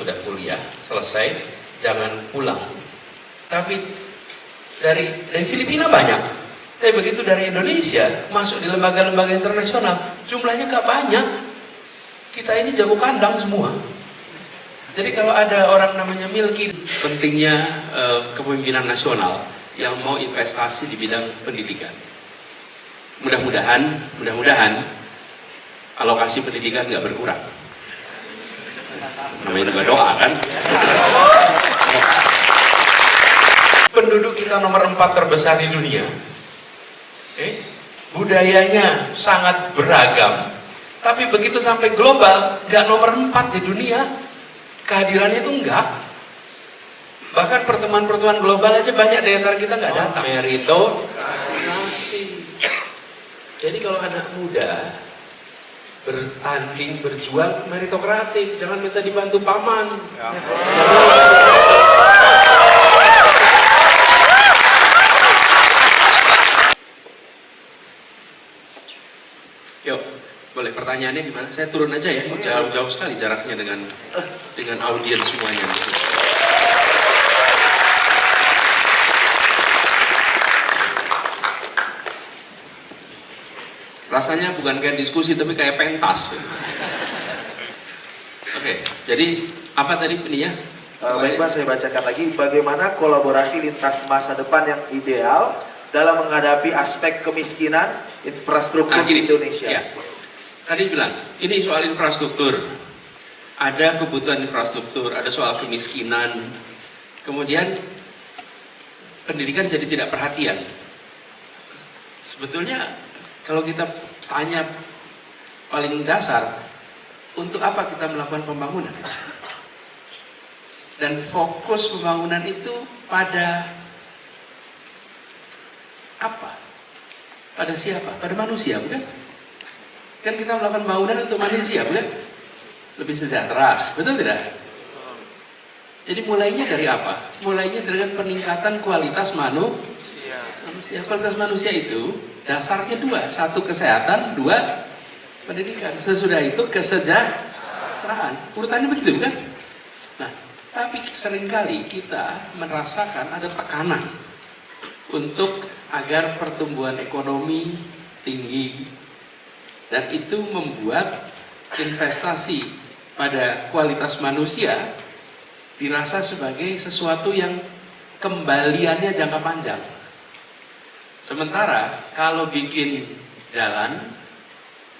sudah kuliah, selesai, jangan pulang. Tapi dari Filipina banyak. Tapi begitu dari Indonesia, masuk di lembaga-lembaga internasional, jumlahnya gak banyak. Kita ini jago kandang semua. Jadi kalau ada orang namanya Milky, pentingnya kepemimpinan nasional yang mau investasi di bidang pendidikan. Mudah-mudahan alokasi pendidikan nggak berkurang. Namanya juga doa kan. Penduduk kita nomor 4 terbesar di dunia. Budayanya sangat beragam. Tapi begitu sampai global, nggak nomor 4 di dunia. Kehadirannya itu enggak. Bahkan pertemuan-pertemuan global aja banyak di antara kita nggak datang. Meritokrasi. Jadi kalau anak muda bertanding, berjuang meritokratik, jangan minta dibantu paman. Yuk, boleh pertanyaannya gimana? Saya turun aja ya, jauh-jauh sekali jaraknya dengan audiens semuanya. Rasanya bukan kayak diskusi tapi kayak pentas. Oke, jadi apa tadi ini ya? Baik Pak, saya bacakan lagi. Bagaimana kolaborasi lintas masa depan yang ideal dalam menghadapi aspek kemiskinan infrastruktur di Indonesia? Ya. Tadi bilang, ini soal infrastruktur. Ada kebutuhan infrastruktur, ada soal kemiskinan. Kemudian pendidikan jadi tidak perhatian. Sebetulnya kalau kita tanya paling dasar, untuk apa kita melakukan pembangunan? Dan fokus pembangunan itu pada apa? Pada siapa? Pada manusia, bukan? Kan kita melakukan pembangunan untuk manusia, bukan? Lebih sejahtera, betul tidak? Jadi mulainya dari apa? Mulainya dengan peningkatan kualitas manusia. Kualitas manusia itu dasarnya dua, satu kesehatan, dua pendidikan. Sesudah itu kesejahteraan. Urutannya begitu bukan? Nah, tapi seringkali kita merasakan ada tekanan untuk agar pertumbuhan ekonomi tinggi, dan itu membuat investasi pada kualitas manusia dirasa sebagai sesuatu yang kembaliannya jangka panjang. Sementara kalau bikin jalan,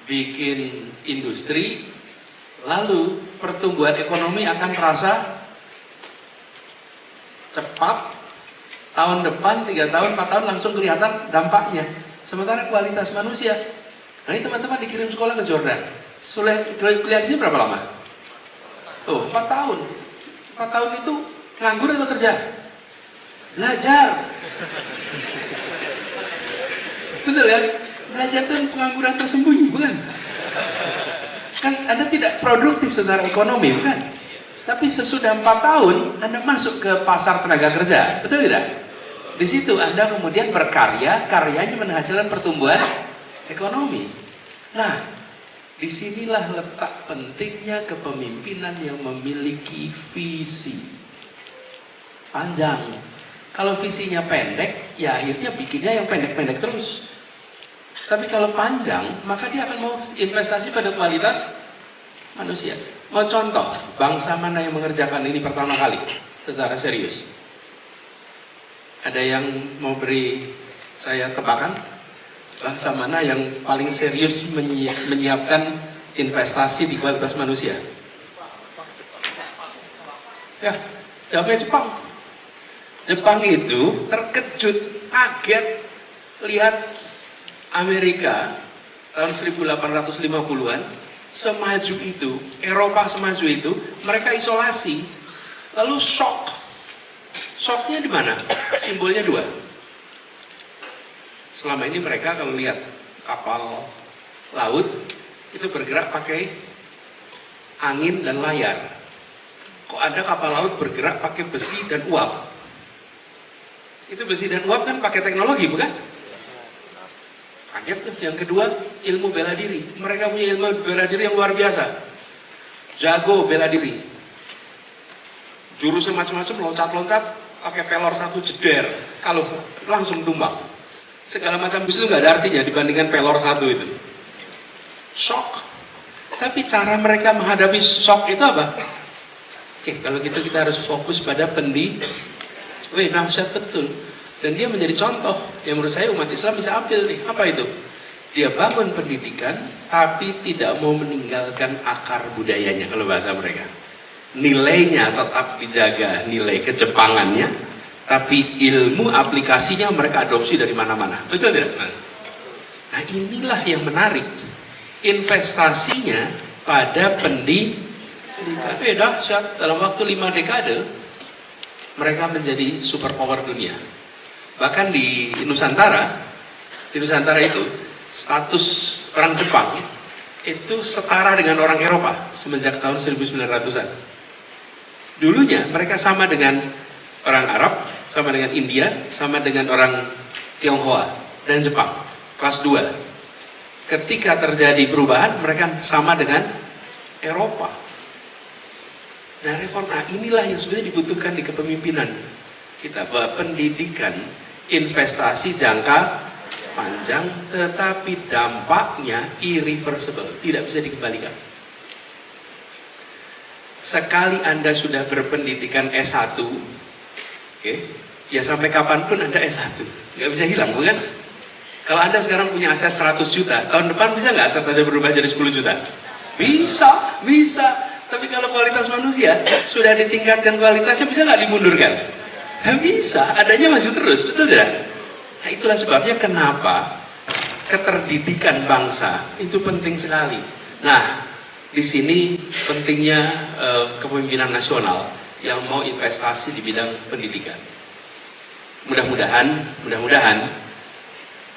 bikin industri, lalu pertumbuhan ekonomi akan terasa cepat, tahun depan, 3 tahun, 4 tahun langsung kelihatan dampaknya. Sementara kualitas manusia, nah ini teman-teman dikirim sekolah ke Jordan, kuliah di sini berapa lama? Tuh, 4 tahun. 4 tahun itu nganggur atau kerja? Belajar. Betul ya? Belajar itu pengangguran tersembunyi, bukan? Kan Anda tidak produktif secara ekonomi, bukan? Tapi sesudah 4 tahun, Anda masuk ke pasar tenaga kerja, betul tidak? Di situ Anda kemudian berkarya, karyanya menghasilkan pertumbuhan ekonomi. Nah, disinilah letak pentingnya kepemimpinan yang memiliki visi panjang. Kalau visinya pendek, ya akhirnya bikinnya yang pendek-pendek terus. Tapi kalau panjang, maka dia akan mau investasi pada kualitas manusia. Mau contoh, bangsa mana yang mengerjakan ini pertama kali secara serius? Ada yang mau beri saya tebakan? Bangsa mana yang paling serius menyiapkan investasi di kualitas manusia? Ya, jawabnya Jepang. Jepang itu terkejut, kaget lihat Amerika tahun 1850-an semaju itu, Eropa semaju itu, mereka isolasi, lalu shock. Shocknya di mana? Simbolnya 2. Selama ini mereka kalau lihat kapal laut itu bergerak pakai angin dan layar. Kok ada kapal laut bergerak pakai besi dan uap? Itu besi dan uap kan pakai teknologi, bukan? Kaget tuh. Yang kedua, ilmu bela diri. Mereka punya ilmu bela diri yang luar biasa. Jago bela diri. jurusnya macam-macam, loncat-loncat, pakai pelor satu jeder, kalau langsung tumbang. Segala macam itu nggak ada artinya dibandingkan pelor satu itu. Shock. Tapi cara mereka menghadapi shock itu apa? Oke, kalau gitu kita harus fokus pada nasihat betul. Dan dia menjadi contoh yang menurut saya umat Islam bisa ambil nih. Apa itu? Dia bangun pendidikan, tapi tidak mau meninggalkan akar budayanya kalau bahasa mereka. Nilainya tetap dijaga, nilai kejepangannya, tapi ilmu aplikasinya mereka adopsi dari mana-mana. Betul tidak? Nah inilah yang menarik. Investasinya pada pendidikan. Dahsyat, dalam waktu 5 dekade mereka menjadi superpower dunia. Bahkan di Nusantara itu status orang Jepang itu setara dengan orang Eropa semenjak tahun 1900-an. Dulunya mereka sama dengan orang Arab, sama dengan India, sama dengan orang Tionghoa dan Jepang, kelas 2. Ketika terjadi perubahan, mereka sama dengan Eropa. Nah, inilah yang sebenarnya dibutuhkan di kepemimpinan kita, bahwa pendidikan, investasi jangka panjang, tetapi dampaknya irreversible, tidak bisa dikembalikan. Sekali Anda sudah berpendidikan S1, ya sampai kapanpun Anda S1, nggak bisa hilang, bukan? Kalau Anda sekarang punya aset 100 juta, tahun depan bisa nggak aset Anda berubah jadi 10 juta? Bisa. Tapi kalau kualitas manusia sudah ditingkatkan kualitasnya, bisa nggak dimundurkan? Nggak bisa, adanya maju terus, betul tidak? Nah itulah sebabnya kenapa keterdidikan bangsa itu penting sekali. Nah di sini pentingnya kepemimpinan nasional yang mau investasi di bidang pendidikan. Mudah-mudahan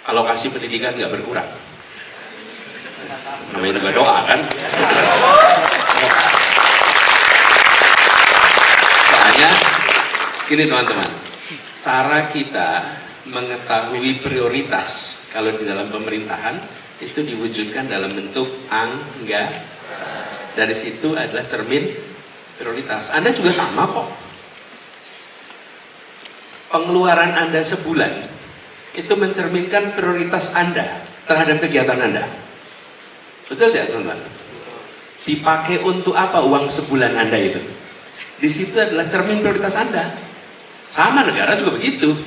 alokasi pendidikan nggak berkurang. Namanya juga doa kan. Soalnya gini teman-teman, cara kita mengetahui prioritas kalau di dalam pemerintahan itu diwujudkan dalam bentuk anggaran. Dari situ adalah cermin prioritas. Anda juga sama kok. Pengeluaran Anda sebulan itu mencerminkan prioritas Anda terhadap kegiatan Anda. Betul tidak teman-teman? Dipakai untuk apa uang sebulan Anda itu? Di situ adalah cermin prioritas Anda. Sama negara juga begitu.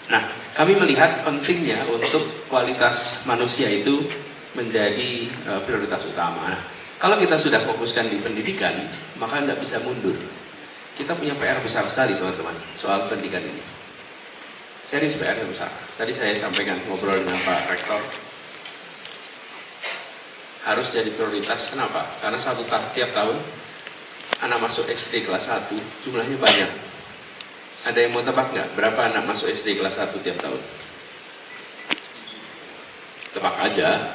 Nah, kami melihat pentingnya untuk kualitas manusia itu menjadi prioritas utama. Nah, kalau kita sudah fokuskan di pendidikan, maka tidak bisa mundur. Kita punya PR besar sekali teman-teman soal pendidikan ini. Serius PR-nya besar. Tadi saya sampaikan ngobrol dengan Pak Rektor. Harus jadi prioritas. Kenapa? Karena tiap tahun anak masuk SD kelas 1 jumlahnya banyak. Ada yang mau tebak nggak? Berapa anak masuk SD kelas 1 tiap tahun? Tebak aja.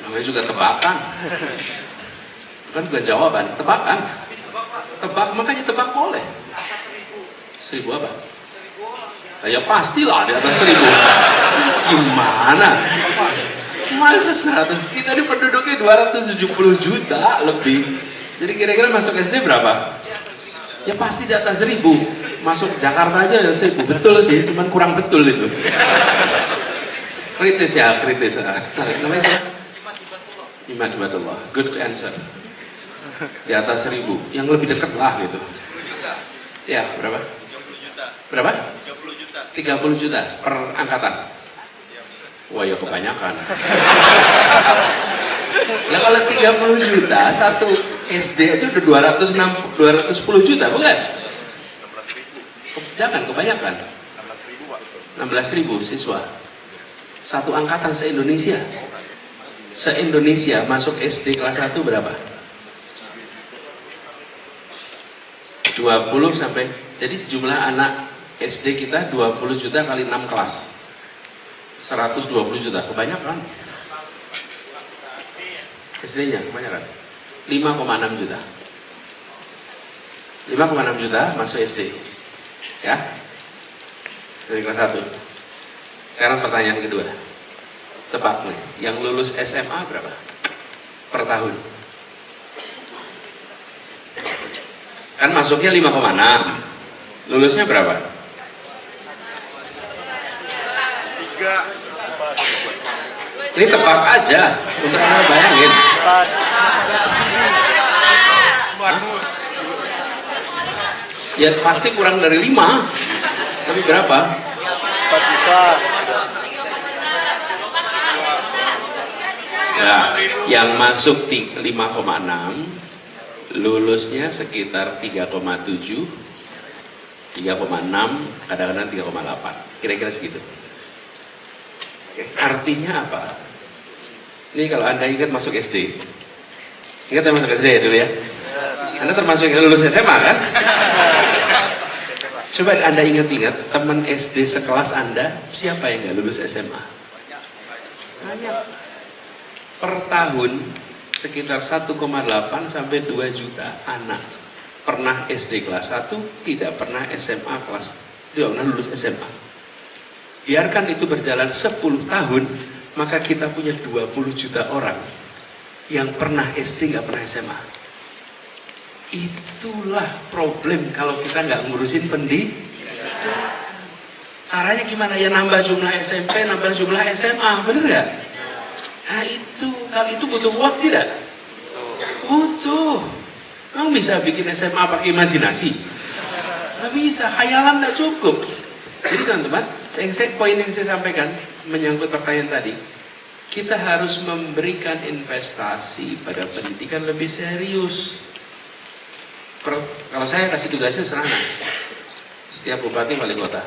Namanya juga tebakan. Kan bukan jawaban, tebakan. Tebak, makanya tebak boleh. 1000 apa? Ya pastilah di atas 1000. Gimana? Masa 100? Kita ini penduduknya 270 juta lebih. Jadi kira-kira masuk SD berapa? Ya pasti di atas 1000. Masuk Jakarta aja 1000. Betul sih, cuman kurang betul itu. Kritis ya. Namanya siapa? Imad Batullah. Good answer. Di atas 1000. Yang lebih dekat lah gitu. Ya, berapa? 30 juta. Berapa? 30 juta. 30 juta per angkatan. Wah ya kebanyakan. Ya kalau 30 juta, satu SD itu udah 210 juta, bukan? 16.000. Jangan, kebanyakan. 16.000 Pak. 16.000 siswa. Satu angkatan se-Indonesia. Se-Indonesia masuk SD kelas 1 berapa? 20 sampai, jadi jumlah anak SD kita 20 juta kali 6 kelas. 120 juta, kebanyakan. SD-nya kebanyakan. 5,6 juta. 5,6 juta masuk SD. Ya. Dari kelas 1. Sekarang pertanyaan kedua. Tebak nih, yang lulus SMA berapa? Per tahun. Kan masuknya 5,6. Lulusnya berapa? 3. Ini tebak aja untuk Anda bayangin. Manus. Ya pasti kurang dari 5. Tapi berapa? 4 juta. Nah, yang masuk 5,6, lulusnya sekitar 3,7, 3,6, kadang-kadang 3,8. Kira-kira segitu. Oke. Artinya apa? Ini kalau Anda ingat masuk SD. Ingat ya masuk SD ya dulu ya? Anda termasuk yang lulus SMA kan? Coba Anda ingat-ingat, teman SD sekelas Anda, siapa yang nggak lulus SMA? Banyak. Per tahun sekitar 1,8 sampai 2 juta anak pernah SD kelas 1, tidak pernah SMA kelas, tidak pernah lulus SMA. Biarkan itu berjalan 10 tahun, maka kita punya 20 juta orang yang pernah SD nggak pernah SMA. Itulah problem kalau kita nggak ngurusin pendidikan. Caranya gimana? Ya nambah jumlah SMP, nambah jumlah SMA, bener nggak? Nah itu, kalau itu butuh waktu tidak? Butuh. Memang bisa bikin SMA pakai imajinasi? Nggak bisa, khayalan nggak cukup. Jadi teman-teman, poin yang saya sampaikan menyangkut pertanyaan tadi, kita harus memberikan investasi pada pendidikan lebih serius. Kalau saya kasih tugasnya sederhana, setiap bupati wali kota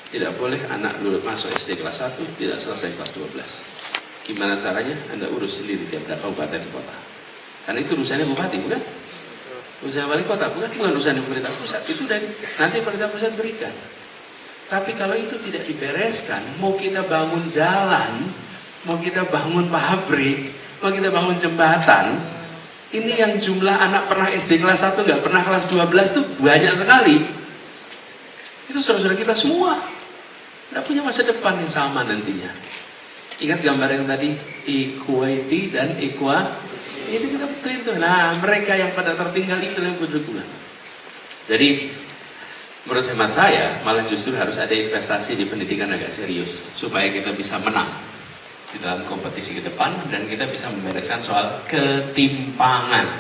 tidak boleh anak dulu masuk SD kelas 1 tidak selesai kelas 12. Gimana caranya? Anda urus sendiri tiap kabupaten kota. Karena itu urusannya bupati, bukan? Urusan wali kota, bukan urusan pemerintah pusat. Itu dari nanti pemerintah pusat berikan. Tapi kalau itu tidak dibereskan, mau kita bangun jalan, mau kita bangun pabrik, mau kita bangun jembatan, ini yang jumlah anak pernah SD kelas 1 nggak pernah kelas 12 tuh banyak sekali. Itu saudara-saudara kita semua nggak punya masa depan yang sama nantinya. Ingat gambar yang tadi equity dan equa, ini kita betul itu. Nah, mereka yang pada tertinggal itu yang berdukungan. Jadi menurut hemat saya malah justru harus ada investasi di pendidikan agak serius supaya kita bisa menang di dalam kompetisi ke depan dan kita bisa membereskan soal ketimpangan.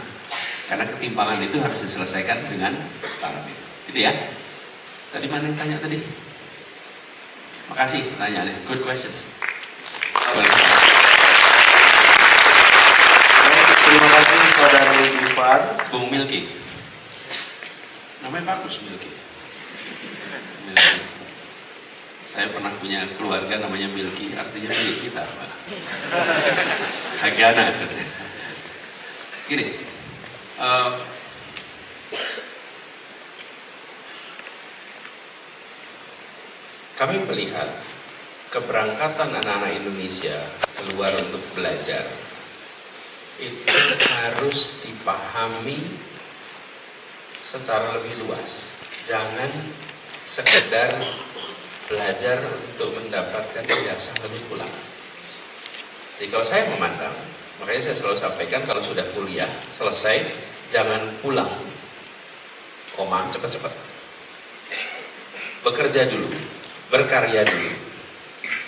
Karena ketimpangan itu harus diselesaikan dengan parameter. Gitu ya. Tadi mana yang tanya tadi? Makasih pertanyaannya. Good questions. Terima kasih Saudara Ivan. Bung Milky. Namanya bagus Milky. Saya pernah punya keluarga namanya Milky, artinya milik kita. Sagana. Gini, kami melihat keberangkatan anak-anak Indonesia keluar untuk belajar itu harus dipahami secara lebih luas. Jangan sekedar belajar untuk mendapatkan ijazah lalu pulang. Jadi kalau saya memandang, makanya saya selalu sampaikan kalau sudah kuliah selesai jangan pulang, cepat-cepat. Bekerja dulu, berkarya dulu.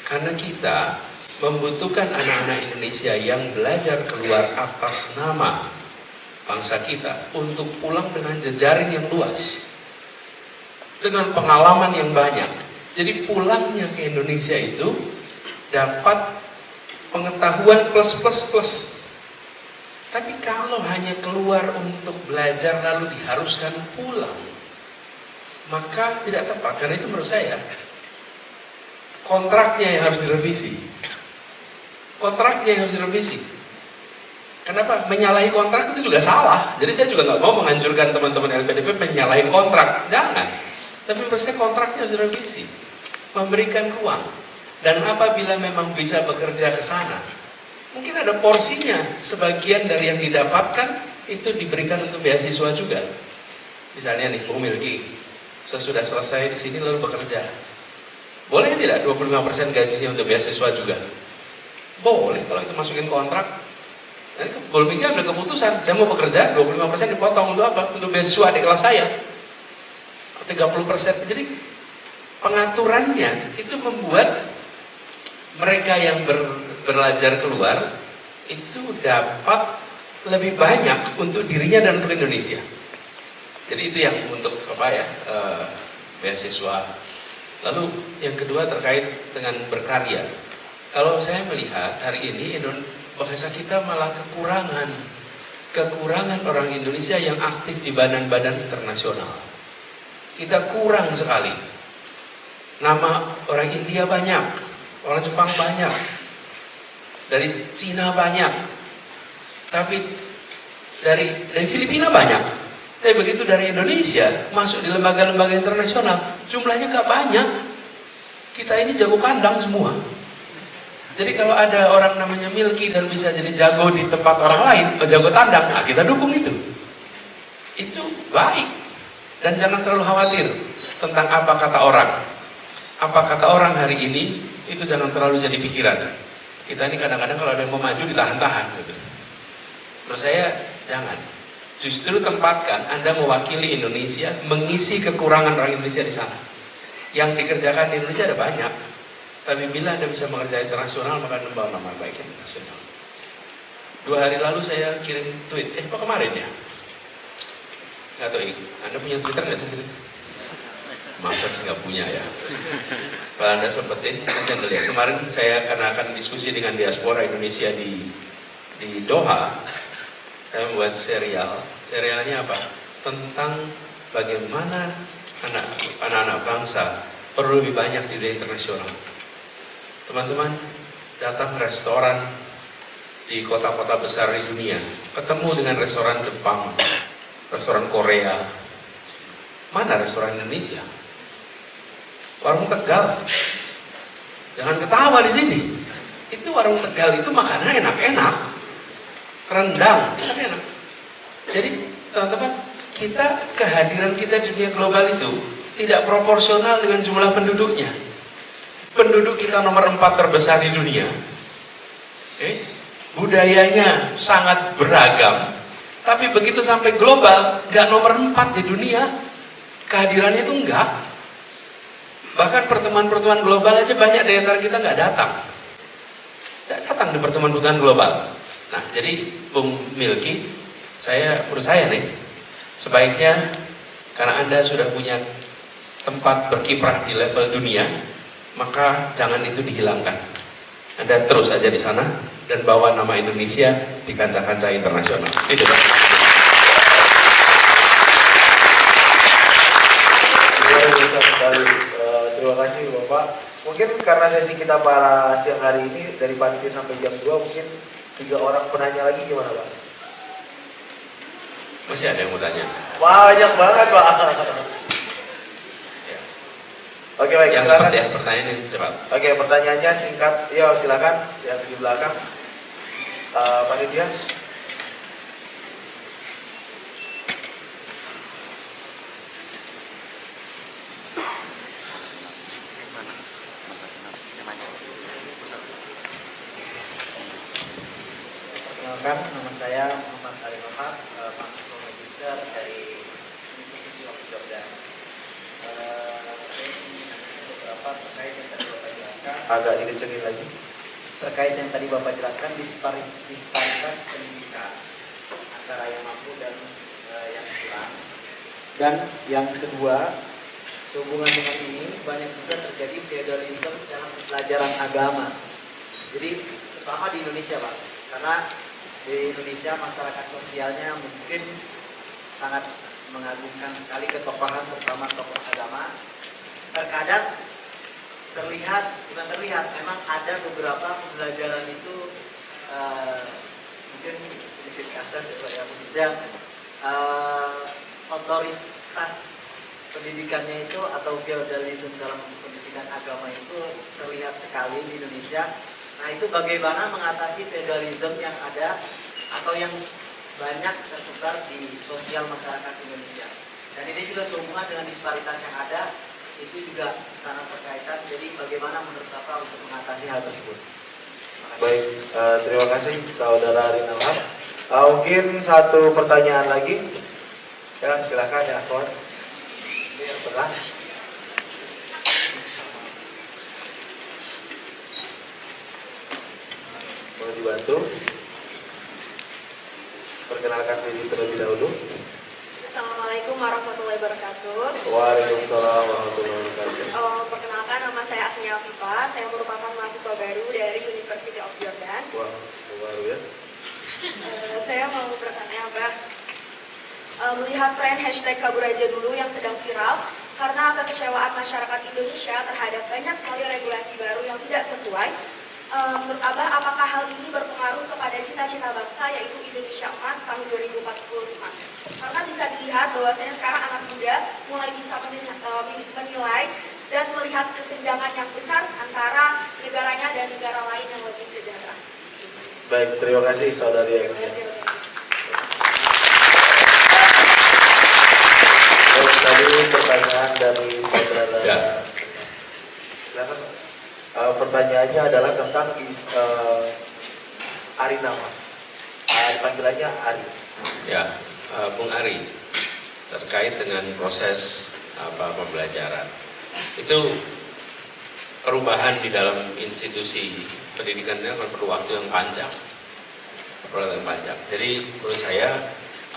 Karena kita membutuhkan anak-anak Indonesia yang belajar keluar atas nama bangsa kita untuk pulang dengan jejaring yang luas, dengan pengalaman yang banyak. Jadi pulangnya ke Indonesia itu dapat pengetahuan plus. Tapi kalau hanya keluar untuk belajar lalu diharuskan pulang, maka tidak tepat. Karena itu menurut saya kontraknya yang harus direvisi. Kenapa? Menyalahi kontrak itu juga salah. Jadi saya juga nggak mau menghancurkan teman-teman LPDP menyalahi kontrak. Jangan. Tapi menurut saya kontraknya harus direvisi. Memberikan ruang. Dan apabila memang bisa bekerja ke sana, mungkin ada porsinya. Sebagian dari yang didapatkan itu diberikan untuk beasiswa juga. Misalnya nih, Bung Milky, sesudah selesai di sini lalu bekerja. Boleh tidak 25% gajinya untuk beasiswa juga? Boleh kalau itu masukin kontrak. Dan Bolbingnya ambil keputusan, saya mau bekerja 25% dipotong untuk apa? Untuk beasiswa di kelas saya. 30%. Jadi pengaturannya itu membuat mereka yang belajar keluar itu dapat lebih banyak untuk dirinya dan untuk Indonesia. Jadi itu yang untuk apa ya, beasiswa. Lalu yang kedua terkait dengan berkarya. Kalau saya melihat hari ini bahasa kita malah kekurangan orang Indonesia yang aktif di badan-badan internasional. Kita kurang sekali. Nama orang India banyak, orang Jepang banyak, dari Cina banyak, tapi dari Filipina banyak. Tapi begitu dari Indonesia masuk di lembaga-lembaga internasional, jumlahnya gak banyak. Kita ini jago kandang semua. Jadi kalau ada orang namanya Milky dan bisa jadi jago di tempat orang lain, jago tandang, nah kita dukung itu. Itu baik. Dan jangan terlalu khawatir tentang apa kata orang. Apa kata orang hari ini, itu jangan terlalu jadi pikiran. Kita ini kadang-kadang kalau ada yang mau maju ditahan-tahan. Gitu. Menurut saya, jangan. Justru tempatkan Anda mewakili Indonesia, mengisi kekurangan orang Indonesia di sana. Yang dikerjakan di Indonesia ada banyak. Tapi bila Anda bisa mengerjakan internasional, maka Anda membawa nama baik internasional. 2 hari lalu saya kirim tweet, apa kemarin ya? Nggak tahu, Anda punya Twitter nggak sih? Masa sih nggak punya ya? Kalau Anda sempetin, nanti Anda lihat. Kemarin saya akan diskusi dengan diaspora Indonesia di Doha. Saya membuat serialnya apa? Tentang bagaimana anak-anak bangsa perlu lebih banyak di dunia internasional. Teman-teman datang restoran di kota-kota besar di dunia, ketemu dengan restoran Jepang, restoran Korea, mana restoran Indonesia? Warung Tegal, jangan ketawa di sini. Itu warung Tegal itu makanannya enak-enak, rendang, enak-enak. Jadi teman-teman, kehadiran kita di dunia global itu tidak proporsional dengan jumlah penduduknya. Penduduk kita nomor 4 terbesar di dunia. Budayanya sangat beragam. Tapi begitu sampai global, gak nomor 4 di dunia. Kehadirannya itu enggak. Bahkan pertemuan-pertemuan global aja banyak dari antara kita gak datang. Gak datang di pertemuan-pertemuan global. Nah, jadi Bung Milky, menurut saya nih, sebaiknya karena Anda sudah punya tempat berkiprah di level dunia, maka jangan itu dihilangkan. Anda terus aja di sana dan bawa nama Indonesia di kancah-kancah internasional. Itu Pak. Luar biasa sekali. Terima kasih Bapak. Mungkin karena sesi kita para siang hari ini dari panitia sampai jam 2, mungkin 3 orang penanya lagi, gimana Pak? Masih ada yang mau tanya? Banyak banget Pak. Oke baik, yang silakan. cepat ya, pertanyaan yang cepat. Oke, pertanyaannya singkat. Ya, silakan yang di belakang. Panitia. Perkenalkan, nama saya Muhammad Ali Muhammad, mahasiswa magister dari University of Jogja. Saya ingin menanyakan beberapa terkait yang tadi Bapak jelaskan. Agak dikencengin lagi. Terkait yang tadi Bapak jelaskan, disparitas pendidikan antara yang mampu dan yang kurang. Dan yang kedua, sehubungan dengan ini banyak juga terjadi feudalisme dalam pelajaran agama. Jadi terutama di Indonesia Pak, karena di Indonesia masyarakat sosialnya mungkin sangat mengagungkan sekali ketokohan, terutama tokoh agama. Terkadang memang ada beberapa pembelajaran itu mungkin sedikit kasar ya, yang otoritas pendidikannya itu atau feudalisme dalam pendidikan agama itu terlihat sekali di Indonesia. Nah, itu bagaimana mengatasi feudalisme yang ada atau yang banyak tersebar di sosial masyarakat Indonesia. Dan ini juga sehubungan dengan disparitas yang ada, itu juga sangat berkaitan. Jadi bagaimana menurut Bapak untuk mengatasi hal tersebut? Terima Baik, terima kasih Saudara Rinalham. Mungkin satu pertanyaan lagi. Ya, silakan ya, kawan. Ini yang tengah. Mau dibantu? Perkenalkan diri terlebih dahulu. Assalamualaikum warahmatullahi wabarakatuh. Waalaikumsalam warahmatullahi wabarakatuh. Perkenalkan, nama saya Agnia Afifa. Saya merupakan mahasiswa baru dari University of Jordan. Wah, baru ya. Saya mau bertanya, Mbak. Melihat tren hashtag kabur aja dulu yang sedang viral, karena kekecewaan masyarakat Indonesia terhadap banyak sekali regulasi baru yang tidak sesuai, menurut Abah, apakah hal ini berpengaruh kepada cita-cita bangsa, yaitu Indonesia Emas tahun 2045? Karena bisa dilihat bahwasanya sekarang anak muda mulai bisa menilai dan melihat kesenjangan yang besar antara negaranya dan negara lain yang lebih sejahtera. Baik, terima kasih Saudari Agnia. Baik, tadi pertanyaan dari Saudara. Ya. Silakan. Pertanyaannya adalah tentang Ari nama. Panggilannya Ari. Ya, Bung Ari, terkait dengan proses pembelajaran, itu perubahan di dalam institusi pendidikannya akan perlu waktu yang panjang. Jadi menurut saya,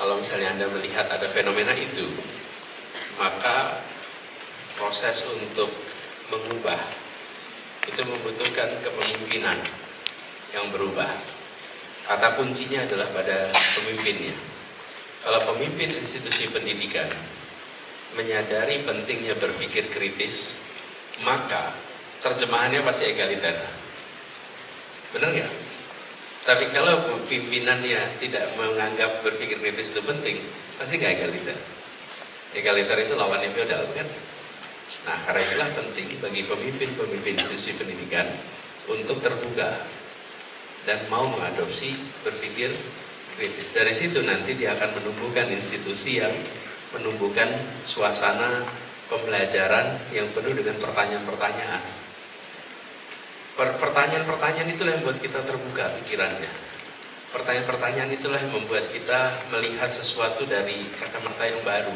kalau misalnya Anda melihat ada fenomena itu, maka proses untuk mengubah itu membutuhkan kepemimpinan yang berubah. Kata kuncinya adalah pada pemimpinnya. Kalau pemimpin institusi pendidikan menyadari pentingnya berpikir kritis, maka terjemahannya pasti egaliter. Benar nggak? Tapi kalau pimpinannya tidak menganggap berpikir kritis itu penting, pasti nggak egaliter. Egaliter itu lawannya feodal, kan? Nah, karena itulah penting bagi pemimpin-pemimpin institusi pendidikan untuk terbuka dan mau mengadopsi berpikir kritis. Dari situ nanti dia akan menumbuhkan institusi yang menumbuhkan suasana pembelajaran yang penuh dengan pertanyaan-pertanyaan. Pertanyaan-pertanyaan itulah yang membuat kita terbuka pikirannya. Pertanyaan-pertanyaan itulah yang membuat kita melihat sesuatu dari kacamata yang baru.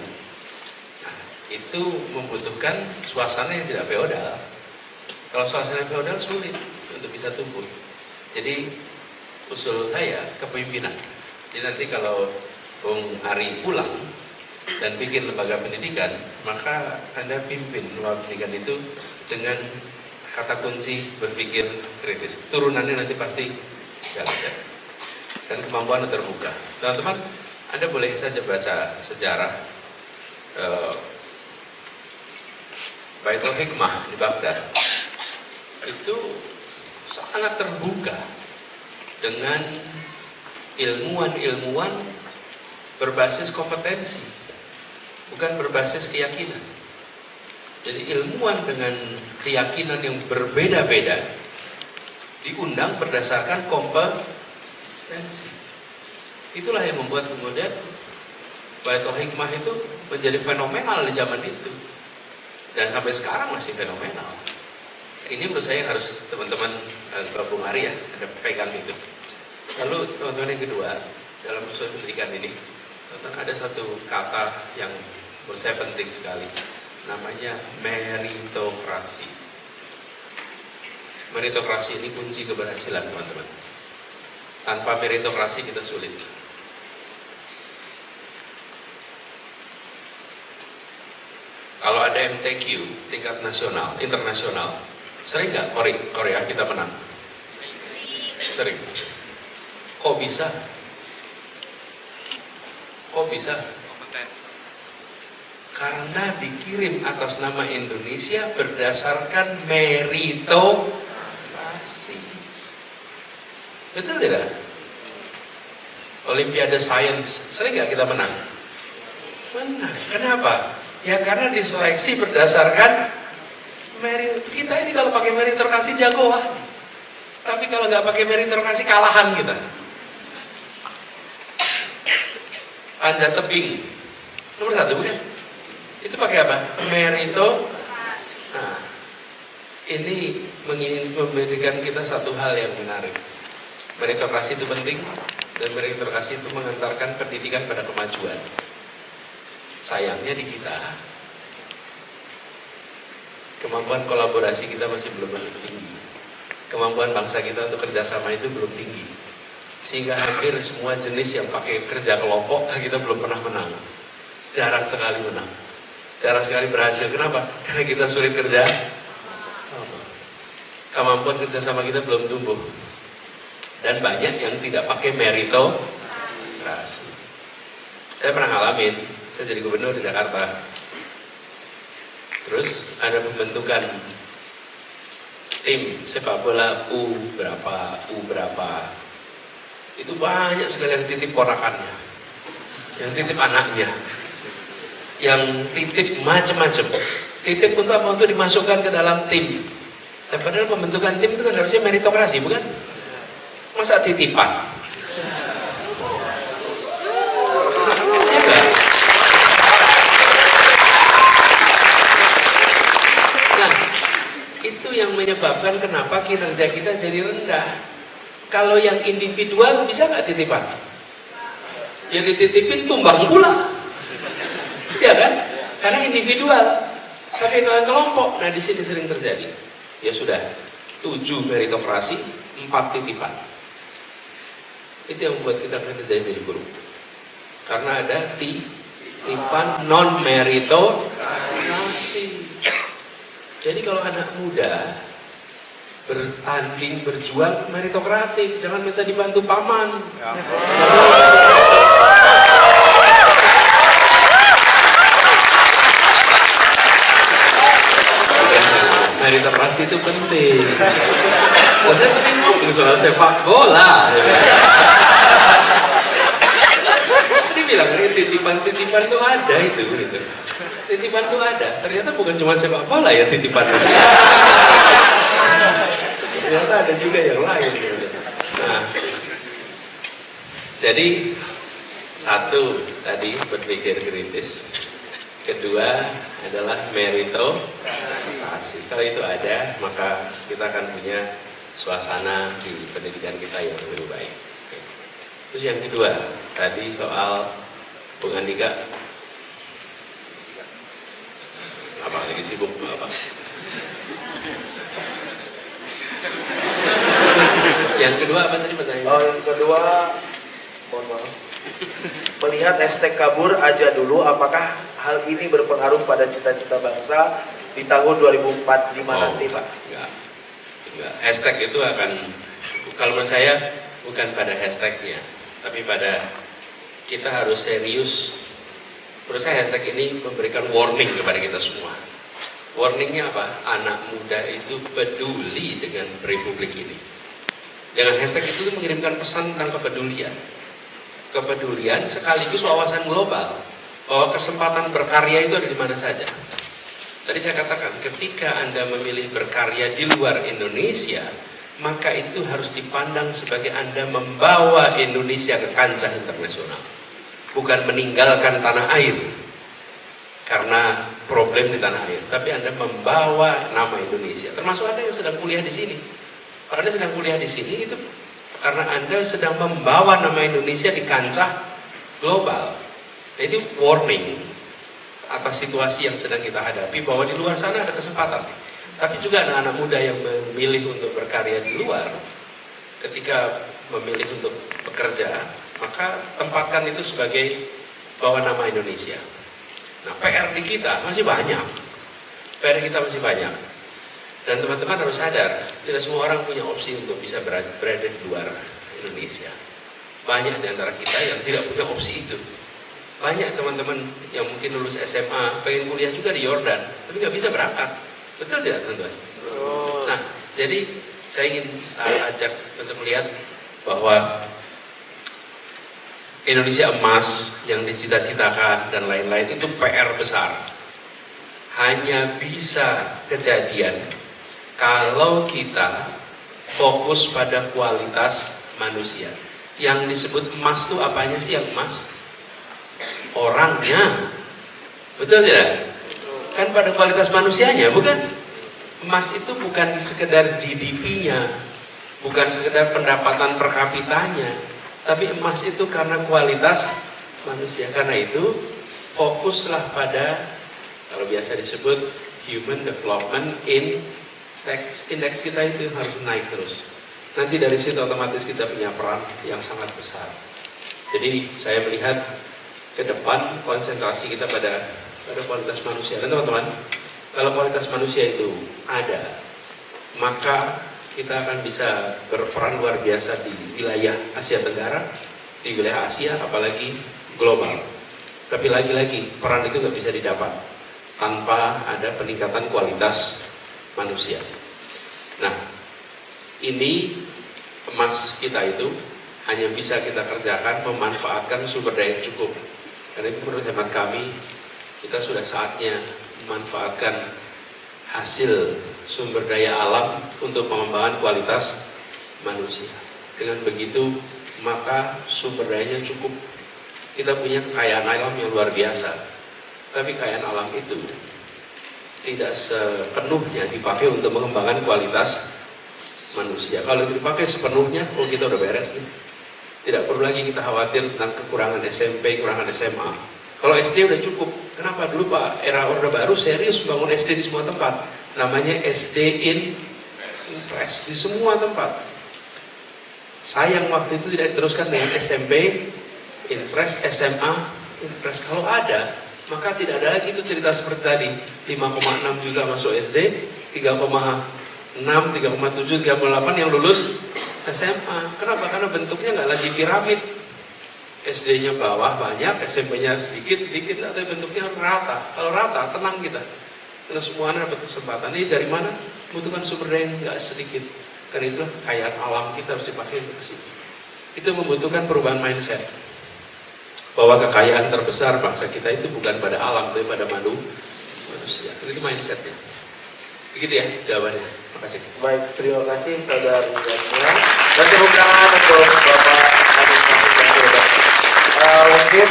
Nah, itu membutuhkan suasana yang tidak feodal. Kalau suasana feodal sulit untuk bisa tumbuh. Jadi usul saya kepemimpinan. Jadi nanti kalau Bung Ari pulang dan bikin lembaga pendidikan, maka Anda pimpin lembaga pendidikan itu dengan kata kunci berpikir kritis. Turunannya nanti pasti gak ada. Dan kemampuan terbuka. Teman-teman, Anda boleh saja baca sejarah Baitul Hikmah di Baghdad. Itu sangat terbuka dengan ilmuwan-ilmuwan berbasis kompetensi, bukan berbasis keyakinan. Jadi ilmuwan dengan keyakinan yang berbeda-beda diundang berdasarkan kompetensi. Itulah yang membuat kemudian Baitul Hikmah itu menjadi fenomenal di zaman itu, dan sampai sekarang masih fenomenal. Ini menurut saya harus teman-teman Bung Ari ya, ada pegang itu. Lalu teman-teman yang kedua, dalam usul pendidikan ini, teman-teman ada satu kata yang menurut saya penting sekali, namanya meritokrasi. Meritokrasi ini kunci keberhasilan teman-teman. Tanpa meritokrasi kita sulit. Kalau ada MTQ tingkat nasional, internasional, sering nggak Korea kita menang? Sering. Kok bisa? Kok bisa? Karena dikirim atas nama Indonesia berdasarkan meritokrasi. Betul tidak? Olimpiade Sains, sering nggak kita menang? Menang. Kenapa? Ya karena diseleksi berdasarkan merit. Kita ini kalau pakai meritokrasi jagoan. Tapi kalau nggak pakai meritokrasi kalahan kita. Panjat tebing nomor 1 bukan? Itu pakai apa? Merito. Nah, ini memberikan kita satu hal yang menarik. Meritokrasi itu penting, dan meritokrasi itu mengantarkan pendidikan pada kemajuan. Sayangnya di kita, kemampuan kolaborasi kita masih belum tinggi. Kemampuan bangsa kita untuk kerjasama itu belum tinggi. Sehingga hampir semua jenis yang pakai kerja kelompok, kita belum pernah menang. Jarang sekali menang. Jarang sekali berhasil. Kenapa? Karena kita sulit kerja. Kemampuan kerjasama kita belum tumbuh. Dan banyak yang tidak pakai meritokrasi. Saya pernah ngalamin, saya jadi gubernur di Jakarta. Terus ada pembentukan tim sepak bola U berapa. Itu banyak sekali yang titip ponakannya, yang titip anaknya, yang titip macam-macam. Titip untuk apa? Untuk dimasukkan ke dalam tim. Dan padahal pembentukan tim itu kan harusnya meritokrasi, bukan? Masa titipan? Ya kan? Nah, itu yang menyebabkan kenapa kinerja kita jadi rendah. Kalau yang individual bisa nggak titipan? Ya dititipin tumbang pula, ya kan? Karena individual, tapi kalau kelompok, nah di sini sering terjadi. Ya sudah, 7 meritokrasi, 4 titipan. Itu yang membuat kita kerja jadi guru. Karena ada titipan non meritokrasi. Jadi kalau anak muda bertanding, berjuang meritokratik, jangan minta dibantu paman. Meritokrasi itu penting. Saya sering ngomong soal sepak bola. Dia bilang titipan tuh ada itu. Gitu. Titipan tuh ada. Ternyata bukan cuma sepak bola ya titipan. Ternyata ada juga yang lain. Gitu. Nah, jadi satu tadi berpikir kritis. Kedua adalah meritokrasi. Kalau itu ada, maka kita akan punya suasana di pendidikan kita yang lebih baik. Oke. Terus yang kedua, tadi soal Bung Andika, apa lagi sibuk apa? Yang kedua apa tadi pertanyaannya? Oh, yang kedua, mohon maaf. Melihat hashtag kabur aja dulu, apakah hal ini berpengaruh pada cita-cita bangsa di tahun 2045 nanti, Pak? Enggak. Hashtag itu akan, kalau menurut saya bukan pada hashtagnya, tapi pada kita harus serius. Menurut saya hashtag ini memberikan warning kepada kita semua. Warningnya apa? Anak muda itu peduli dengan republik ini. Dengan hashtag itu mengirimkan pesan tentang kepedulian. Kepedulian sekaligus wawasan global bahwa kesempatan berkarya itu ada di mana saja. Tadi saya katakan, ketika Anda memilih berkarya di luar Indonesia, maka itu harus dipandang sebagai Anda membawa Indonesia ke kancah internasional, bukan meninggalkan tanah air karena problem di tanah air, tapi Anda membawa nama Indonesia. Termasuk Anda yang sedang kuliah di sini. Kalau Anda sedang kuliah di sini itu karena Anda sedang membawa nama Indonesia di kancah global. Nah, itu warning atas situasi yang sedang kita hadapi, bahwa di luar sana ada kesempatan. Tapi juga anak-anak muda yang memilih untuk berkarya di luar, ketika memilih untuk bekerja, maka tempatkan itu sebagai bawa nama Indonesia. Nah, PR di kita masih banyak. PR kita masih banyak. Dan teman-teman harus sadar, tidak semua orang punya opsi untuk bisa berada di luar Indonesia. Banyak di antara kita yang tidak punya opsi itu. Banyak teman-teman yang mungkin lulus SMA, pengen kuliah juga di Yordan, tapi nggak bisa berangkat. Betul tidak, teman-teman? Nah, jadi saya ingin ajak untuk melihat bahwa Indonesia emas yang dicita-citakan dan lain-lain itu PR besar. Hanya bisa kejadian kalau kita fokus pada kualitas manusia. Yang disebut emas itu apanya sih yang emas? Orangnya. Betul tidak? Kan pada kualitas manusianya, bukan? emas itu bukan sekedar GDP-nya, bukan sekedar pendapatan per kapitanya, tapi emas itu karena kualitas manusia. Karena itu fokuslah pada, kalau biasa disebut human development index. Indeks kita itu harus naik terus. Nanti dari situ otomatis kita punya peran yang sangat besar. Jadi saya melihat ke depan konsentrasi kita pada kualitas manusia. Dan teman-teman, kalau kualitas manusia itu ada, maka kita akan bisa berperan luar biasa di wilayah Asia Tenggara, di wilayah Asia, apalagi global. Tapi lagi-lagi peran itu nggak bisa didapat tanpa ada peningkatan kualitas manusia. Nah, ini emas kita itu hanya bisa kita kerjakan memanfaatkan sumber daya yang cukup. Karena itu menurut hemat kami, kita sudah saatnya memanfaatkan hasil sumber daya alam untuk pengembangan kualitas manusia. Dengan begitu, maka sumber dayanya cukup. Kita punya kekayaan alam yang luar biasa. Tapi kekayaan alam itu tidak sepenuhnya dipakai untuk mengembangkan kualitas manusia. Kalau dipakai sepenuhnya, kita udah beres nih. Tidak perlu lagi kita khawatir tentang kekurangan SMP, kekurangan SMA. Kalau SD udah cukup. Kenapa? Dulu Pak, era Orde Baru serius bangun SD di semua tempat. Namanya SD Invest di semua tempat. Sayang waktu itu tidak diteruskan dengan SMP Invest, SMA Invest. Kalau ada, maka tidak ada lagi itu cerita seperti tadi. 5,6 juta masuk SD, 3,6, 3,7, 3,8 yang lulus SMA. Kenapa? Karena bentuknya nggak lagi piramid. SD-nya bawah banyak, SMP-nya sedikit, tapi bentuknya rata. Kalau rata, tenang kita. Karena semuanya dapat kesempatan. Ini dari mana? Membutuhkan sumber daya yang nggak sedikit. Karena itulah kekayaan alam kita harus dipakai untuk kesini. Itu membutuhkan perubahan mindset. Bahwa kekayaan terbesar bangsa kita itu bukan pada alam, tapi pada manusia. Itu mindsetnya. Begitu ya jawabannya. Terima kasih. Baik, terima kasih saudara Rizalnya. Dan tepuk tangan untuk Bapak Anies Baswedan. Mungkin